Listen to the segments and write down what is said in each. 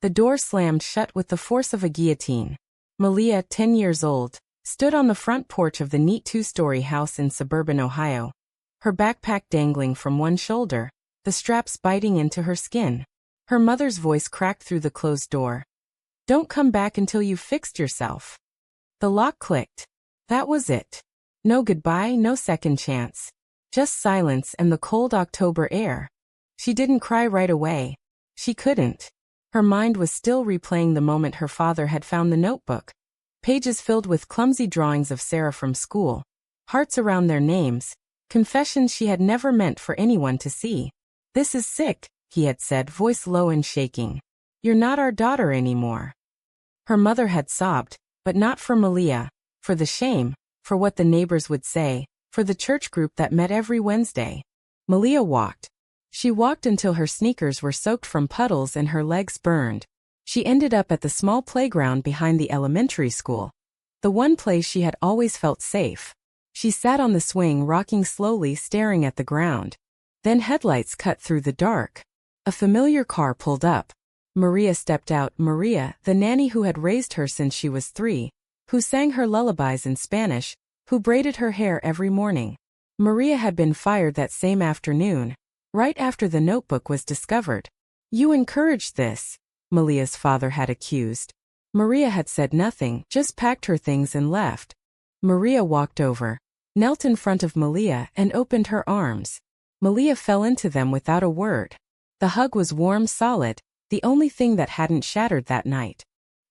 The door slammed shut with the force of a guillotine. Malia, 10 years old, stood on the front porch of the neat two-story house in suburban Ohio. Her backpack dangling from one shoulder, the straps biting into her skin. Her mother's voice cracked through the closed door. "Don't come back until you've fixed yourself." The lock clicked. That was it. No goodbye, no second chance. Just silence and the cold October air. She didn't cry right away. She couldn't. Her mind was still replaying the moment her father had found the notebook. Pages filled with clumsy drawings of Sarah from school. Hearts around their names. Confessions she had never meant for anyone to see. "This is sick," he had said, voice low and shaking. "You're not our daughter anymore." Her mother had sobbed, but not for Malia, for the shame, for what the neighbors would say, for the church group that met every Wednesday. Malia walked. She walked until her sneakers were soaked from puddles and her legs burned. She ended up at the small playground behind the elementary school. The one place she had always felt safe. She sat on the swing, rocking slowly, staring at the ground. Then headlights cut through the dark. A familiar car pulled up. Maria stepped out, Maria, the nanny who had raised her since she was 3, who sang her lullabies in Spanish, who braided her hair every morning. Maria had been fired that same afternoon, right after the notebook was discovered. "You encouraged this," Malia's father had accused. Maria had said nothing, just packed her things and left. Maria walked over, knelt in front of Malia and opened her arms. Malia fell into them without a word. The hug was warm, solid, the only thing that hadn't shattered that night.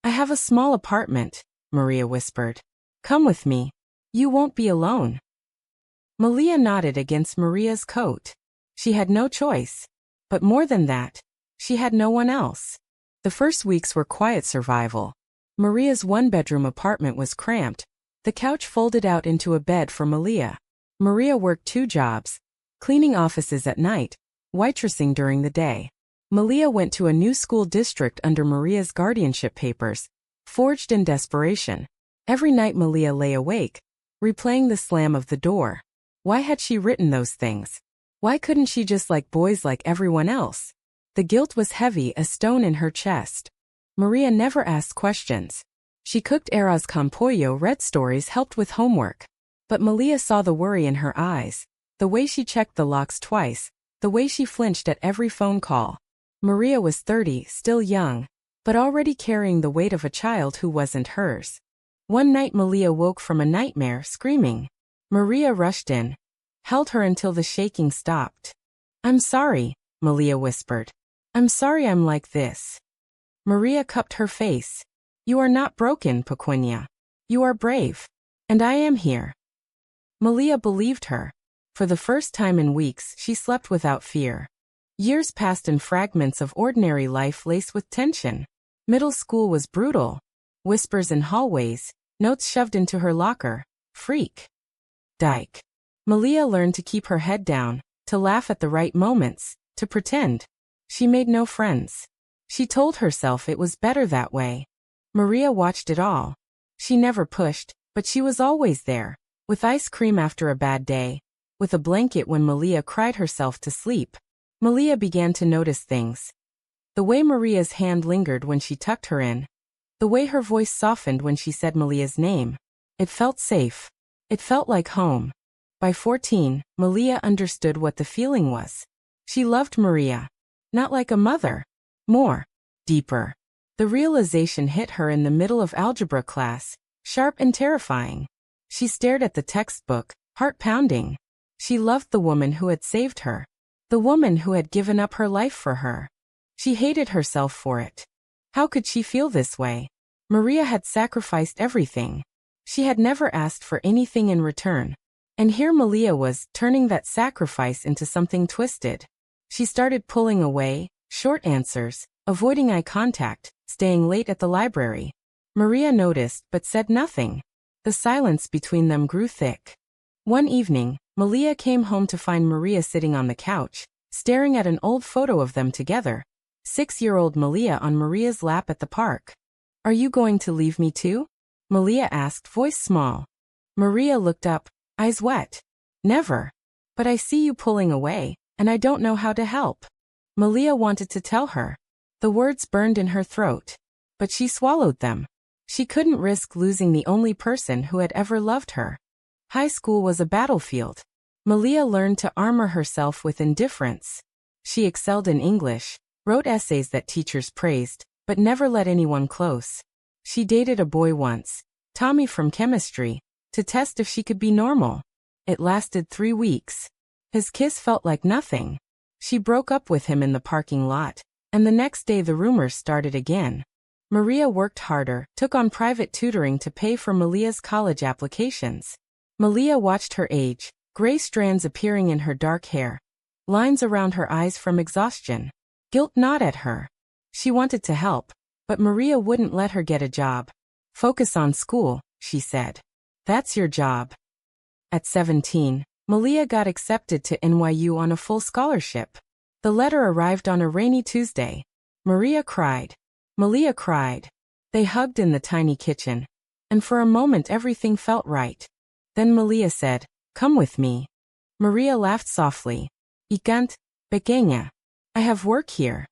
"I have a small apartment," Maria whispered. "Come with me. You won't be alone." Malia nodded against Maria's coat. She had no choice. But more than that, she had no one else. The first weeks were quiet survival. Maria's one-bedroom apartment was cramped, the couch folded out into a bed for Malia. Maria worked 2 jobs, cleaning offices at night, waitressing during the day. Malia went to a new school district under Maria's guardianship papers, forged in desperation. Every night Malia lay awake, replaying the slam of the door. Why had she written those things? Why couldn't she just like boys like everyone else? The guilt was heavy, a stone in her chest. Maria never asked questions. She cooked arroz con pollo, read stories, helped with homework. But Malia saw the worry in her eyes, the way she checked the locks twice, the way she flinched at every phone call. Maria was 30, still young, but already carrying the weight of a child who wasn't hers. One night Malia woke from a nightmare, screaming. Maria rushed in, held her until the shaking stopped. "I'm sorry," Malia whispered. "I'm sorry I'm like this." Maria cupped her face. "You are not broken, Pequeña. You are brave. And I am here." Malia believed her. For the first time in weeks, she slept without fear. Years passed in fragments of ordinary life laced with tension. Middle school was brutal. Whispers in hallways, notes shoved into her locker. Freak. Dyke. Malia learned to keep her head down, to laugh at the right moments, to pretend. She made no friends. She told herself it was better that way. Maria watched it all. She never pushed, but she was always there, with ice cream after a bad day, with a blanket when Malia cried herself to sleep. Malia began to notice things. The way Maria's hand lingered when she tucked her in. The way her voice softened when she said Malia's name. It felt safe. It felt like home. By 14, Malia understood what the feeling was. She loved Maria. Not like a mother. More. Deeper. The realization hit her in the middle of algebra class, sharp and terrifying. She stared at the textbook, heart pounding. She loved the woman who had saved her. The woman who had given up her life for her. She hated herself for it. How could she feel this way? Maria had sacrificed everything. She had never asked for anything in return. And here Malia was, turning that sacrifice into something twisted. She started pulling away, short answers, avoiding eye contact, staying late at the library. Maria noticed but said nothing. The silence between them grew thick. One evening, Malia came home to find Maria sitting on the couch, staring at an old photo of them together. 6-year-old Malia on Maria's lap at the park. "Are you going to leave me too?" Malia asked, voice small. Maria looked up, eyes wet. "Never. But I see you pulling away, and I don't know how to help." Malia wanted to tell her. The words burned in her throat. But she swallowed them. She couldn't risk losing the only person who had ever loved her. High school was a battlefield. Malia learned to armor herself with indifference. She excelled in English, wrote essays that teachers praised, but never let anyone close. She dated a boy once, Tommy from chemistry, to test if she could be normal. It lasted 3 weeks. His kiss felt like nothing. She broke up with him in the parking lot, and the next day the rumors started again. Maria worked harder, took on private tutoring to pay for Malia's college applications. Malia watched her age, gray strands appearing in her dark hair, lines around her eyes from exhaustion. Guilt gnawed at her. She wanted to help, but Maria wouldn't let her get a job. Focus on school, she said. That's your job. At 17, Malia got accepted to NYU on a full scholarship. The letter arrived on a rainy Tuesday. Malia cried. Malia cried. They hugged in the tiny kitchen. And for a moment everything felt right. Then Malia said, "Come with me." Maria laughed softly. "Ikant, pequeña. I have work here."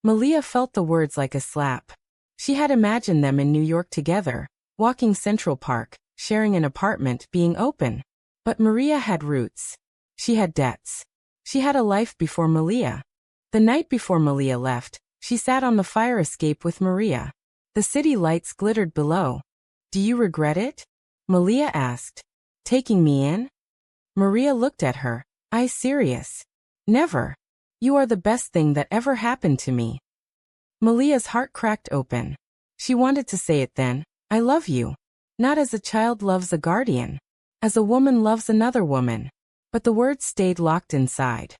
Malia felt the words like a slap. She had imagined them in New York together, walking Central Park, sharing an apartment, being open. But Maria had roots. She had debts. She had a life before Malia. The night before Malia left, she sat on the fire escape with Maria. The city lights glittered below. "Do you regret it?" Malia asked. "Taking me in?" Maria looked at her, eyes serious. "Never. You are the best thing that ever happened to me." Malia's heart cracked open. She wanted to say it then, "I love you." Not as a child loves a guardian. As a woman loves another woman. But the words stayed locked inside.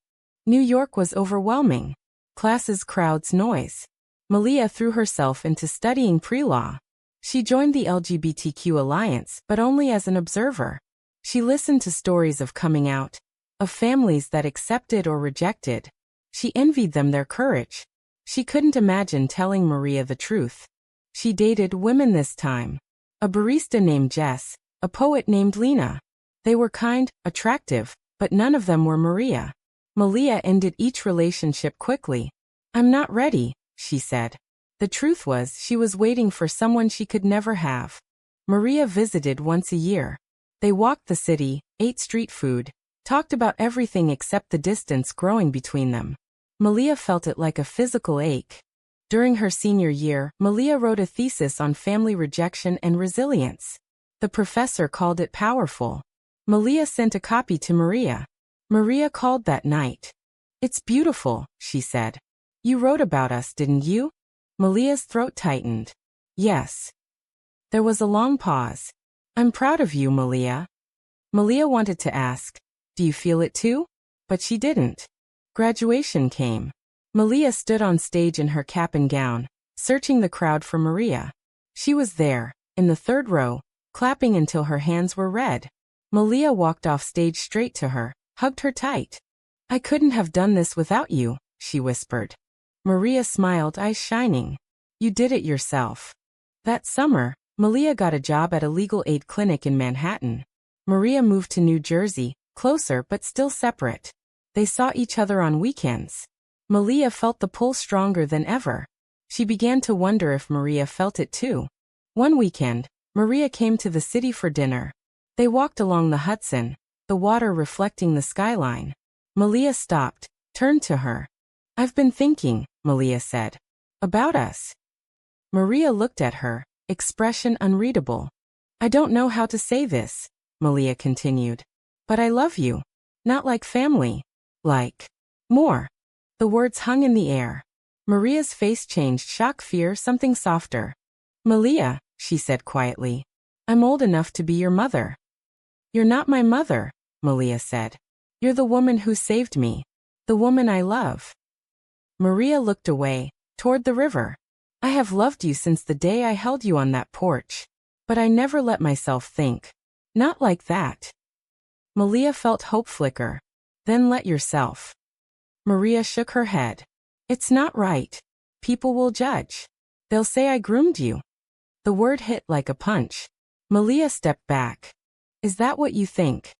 New York was overwhelming. Classes, crowds, noise. Malia threw herself into studying pre-law. She joined the LGBTQ alliance, but only as an observer. She listened to stories of coming out, of families that accepted or rejected. She envied them their courage. She couldn't imagine telling Maria the truth. She dated women this time. A barista named Jess, a poet named Lena. They were kind, attractive, but none of them were Maria. Malia ended each relationship quickly. "I'm not ready," she said. The truth was, she was waiting for someone she could never have. Maria visited once a year. They walked the city, ate street food, talked about everything except the distance growing between them. Malia felt it like a physical ache. During her senior year, Malia wrote a thesis on family rejection and resilience. The professor called it powerful. Malia sent a copy to Maria. Maria called that night. "It's beautiful," she said. "You wrote about us, didn't you?" Malia's throat tightened. "Yes." There was a long pause. "I'm proud of you, Malia." Malia wanted to ask, "Do you feel it too?" But she didn't. Graduation came. Malia stood on stage in her cap and gown, searching the crowd for Maria. She was there, in the 3rd row, clapping until her hands were red. Malia walked off stage straight to her, hugged her tight. "I couldn't have done this without you," she whispered. Maria smiled, eyes shining. "You did it yourself." That summer, Malia got a job at a legal aid clinic in Manhattan. Maria moved to New Jersey, closer but still separate. They saw each other on weekends. Malia felt the pull stronger than ever. She began to wonder if Maria felt it too. One weekend, Maria came to the city for dinner. They walked along the Hudson, the water reflecting the skyline. Malia stopped, turned to her. "I've been thinking," Malia said, "about us." Maria looked at her, expression unreadable. "I don't know how to say this," Malia continued. "But I love you. Not like family. Like more." The words hung in the air. Maria's face changed, shock, fear, something softer. "Malia," she said quietly, "I'm old enough to be your mother." "You're not my mother," Malia said. "You're the woman who saved me. The woman I love." Maria looked away, toward the river. "I have loved you since the day I held you on that porch. But I never let myself think. Not like that." Malia felt hope flicker. "Then let yourself." Maria shook her head. "It's not right. People will judge. They'll say I groomed you." The word hit like a punch. Malia stepped back. "Is that what you think?"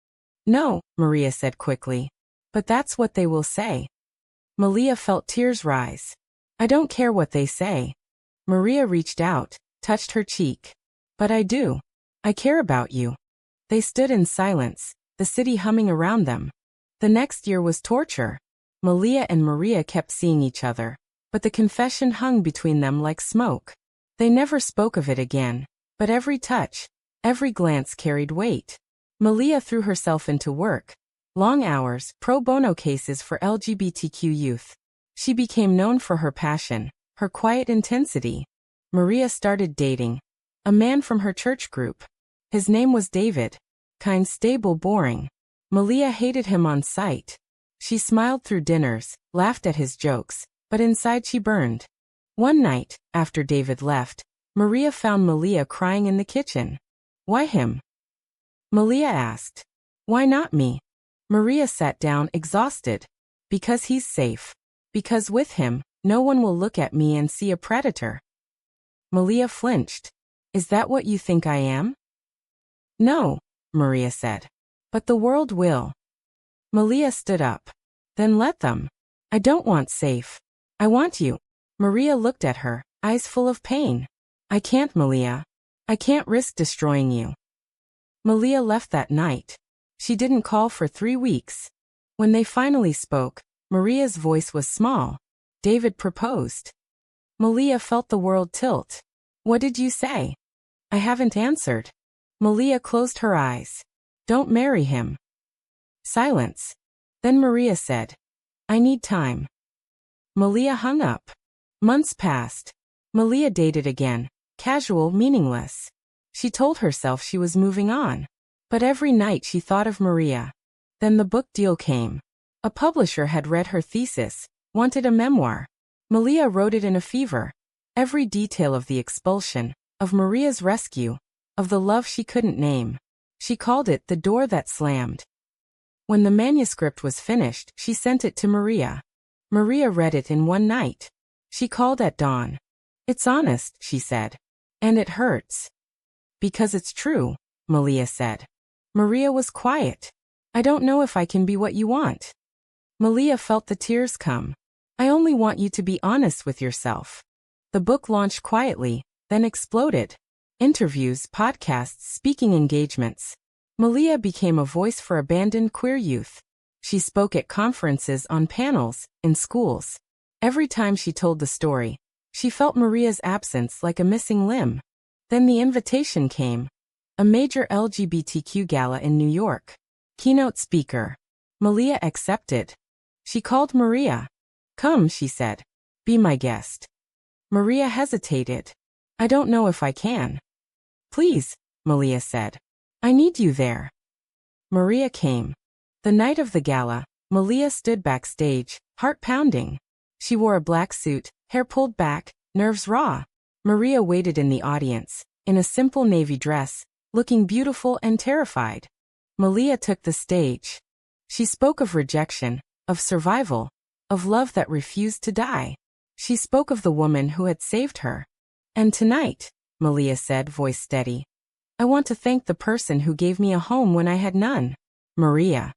"No," Maria said quickly. "But that's what they will say." Malia felt tears rise. I don't care what they say. Maria reached out, touched her cheek. But I do. I care about you. They stood in silence, the city humming around them. The next year was torture. Malia and Maria kept seeing each other, but the confession hung between them like smoke. They never spoke of it again, but every touch, every glance carried weight. Malia threw herself into work. Long hours, pro bono cases for LGBTQ youth. She became known for her passion, her quiet intensity. Maria started dating a man from her church group. His name was David. Kind, stable, boring. Malia hated him on sight. She smiled through dinners, laughed at his jokes, but inside she burned. One night, after David left, Maria found Malia crying in the kitchen. Why him? Malia asked. Why not me? Maria sat down exhausted. Because he's safe. Because with him, no one will look at me and see a predator. Malia flinched. Is that what you think I am? No, Maria said. But the world will. Malia stood up. Then let them. I don't want safe. I want you. Maria looked at her, eyes full of pain. I can't, Malia. I can't risk destroying you. Malia left that night. She didn't call for 3 weeks. When they finally spoke, Maria's voice was small. David proposed. Malia felt the world tilt. What did you say? I haven't answered. Malia closed her eyes. Don't marry him. Silence. Then Maria said, I need time. Malia hung up. Months passed. Malia dated again, casual, meaningless. She told herself she was moving on. But every night she thought of Maria. Then the book deal came. A publisher had read her thesis, wanted a memoir. Malia wrote it in a fever. Every detail of the expulsion, of Maria's rescue, of the love she couldn't name. She called it The Door That Slammed. When the manuscript was finished, she sent it to Maria. Maria read it in one night. She called at dawn. It's honest, she said. And it hurts. Because it's true, Malia said. Maria was quiet. I don't know if I can be what you want. Malia felt the tears come. I only want you to be honest with yourself. The book launched quietly, then exploded. Interviews, podcasts, speaking engagements. Malia became a voice for abandoned queer youth. She spoke at conferences, on panels, in schools. Every time she told the story, she felt Maria's absence like a missing limb. Then the invitation came. A major LGBTQ gala in New York. Keynote speaker. Malia accepted. She called Maria. Come, she said. Be my guest. Maria hesitated. I don't know if I can. Please, Malia said. I need you there. Maria came. The night of the gala, Malia stood backstage, heart pounding. She wore a black suit, hair pulled back, nerves raw. Maria waited in the audience, in a simple navy dress, looking beautiful and terrified. Malia took the stage. She spoke of rejection, of survival, of love that refused to die. She spoke of the woman who had saved her. And tonight, Malia said, voice steady, I want to thank the person who gave me a home when I had none. Maria.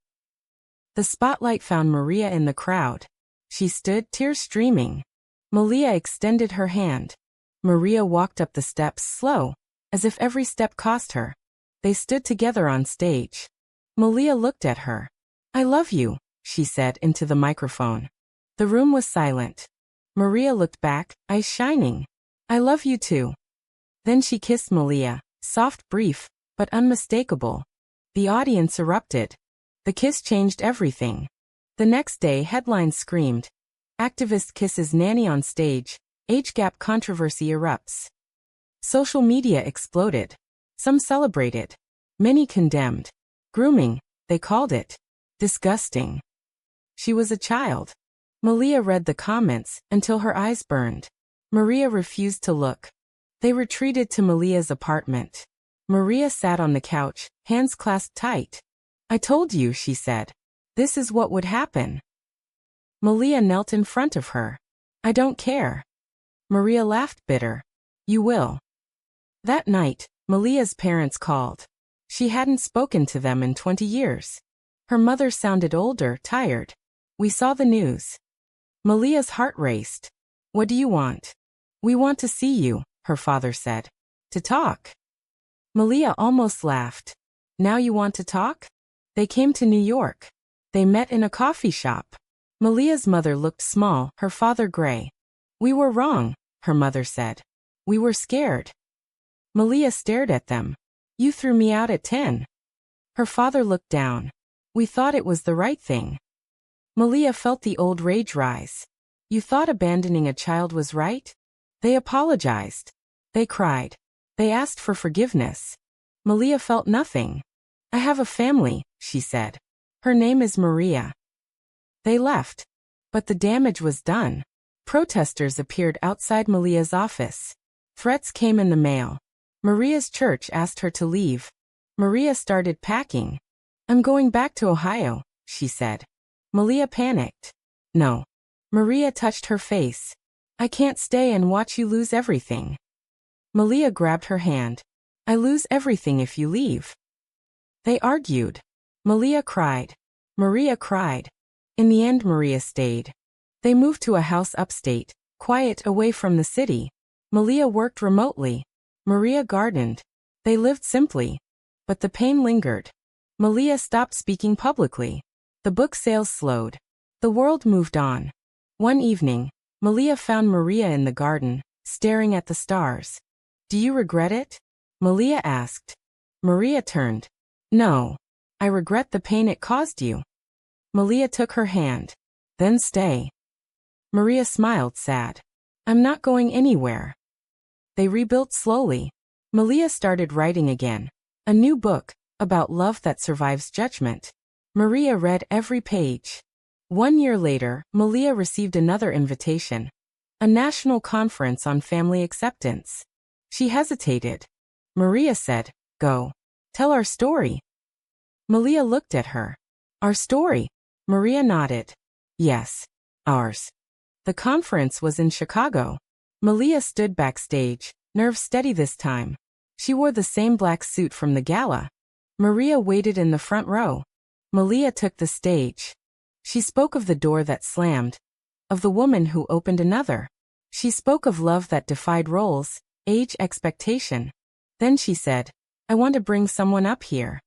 The spotlight found Maria in the crowd. She stood, tears streaming. Malia extended her hand. Maria walked up the steps slow, as if every step cost her. They stood together on stage. Malia looked at her. I love you, she said into the microphone. The room was silent. Maria looked back, eyes shining. I love you too. Then she kissed Malia, soft, brief, but unmistakable. The audience erupted. The kiss changed everything. The next day, headlines screamed. Activist kisses nanny on stage. Age gap controversy erupts. Social media exploded. Some celebrated. Many condemned. Grooming, they called it. Disgusting. She was a child. Malia read the comments until her eyes burned. Maria refused to look. They retreated to Malia's apartment. Maria sat on the couch, hands clasped tight. I told you, she said. This is what would happen. Malia knelt in front of her. I don't care. Maria laughed bitter. You will. That night, Malia's parents called. She hadn't spoken to them in 20 years. Her mother sounded older, tired. We saw the news. Malia's heart raced. What do you want? We want to see you, her father said. To talk. Malia almost laughed. Now you want to talk? They came to New York. They met in a coffee shop. Malia's mother looked small, her father gray. We were wrong, her mother said. We were scared. Malia stared at them. You threw me out at 10. Her father looked down. We thought it was the right thing. Malia felt the old rage rise. You thought abandoning a child was right? They apologized. They cried. They asked for forgiveness. Malia felt nothing. I have a family, she said. Her name is Maria. They left. But the damage was done. Protesters appeared outside Malia's office. Threats came in the mail. Maria's church asked her to leave. Maria started packing. I'm going back to Ohio, she said. Malia panicked. No. Maria touched her face. I can't stay and watch you lose everything. Malia grabbed her hand. I lose everything if you leave. They argued. Malia cried. Maria cried. In the end, Maria stayed. They moved to a house upstate, quiet away from the city. Malia worked remotely. Maria gardened. They lived simply. But the pain lingered. Malia stopped speaking publicly. The book sales slowed. The world moved on. One evening, Malia found Maria in the garden, staring at the stars. Do you regret it? Malia asked. Maria turned. No. I regret the pain it caused you. Malia took her hand. Then stay. Maria smiled, sad. I'm not going anywhere. They rebuilt slowly. Malia started writing again. A new book, about love that survives judgment. Maria read every page. 1 year later, Malia received another invitation. A national conference on family acceptance. She hesitated. Maria said, Go. Tell our story. Malia looked at her. Our story? Maria nodded. Yes. Ours. The conference was in Chicago. Malia stood backstage, nerves steady this time. She wore the same black suit from the gala. Maria waited in the front row. Malia took the stage. She spoke of the door that slammed, of the woman who opened another. She spoke of love that defied roles, age, expectation. Then she said, I want to bring someone up here.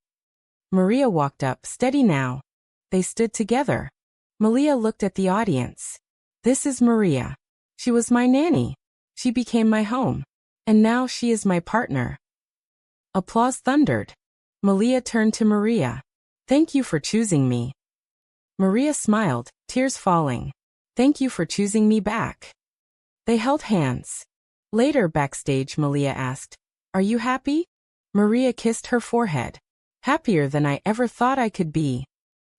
Maria walked up, steady now. They stood together. Malia looked at the audience. This is Maria. She was my nanny. She became my home. And now she is my partner. Applause thundered. Malia turned to Maria. Thank you for choosing me. Maria smiled, tears falling. Thank you for choosing me back. They held hands. Later backstage, Malia asked, Are you happy? Maria kissed her forehead. Happier than I ever thought I could be.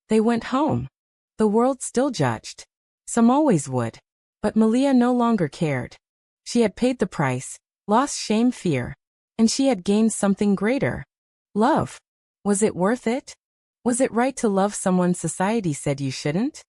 They went home. The world still judged. Some always would. But Malia no longer cared. She had paid the price, lost shame, fear. And she had gained something greater. Love. Was it worth it? Was it right to love someone society said you shouldn't?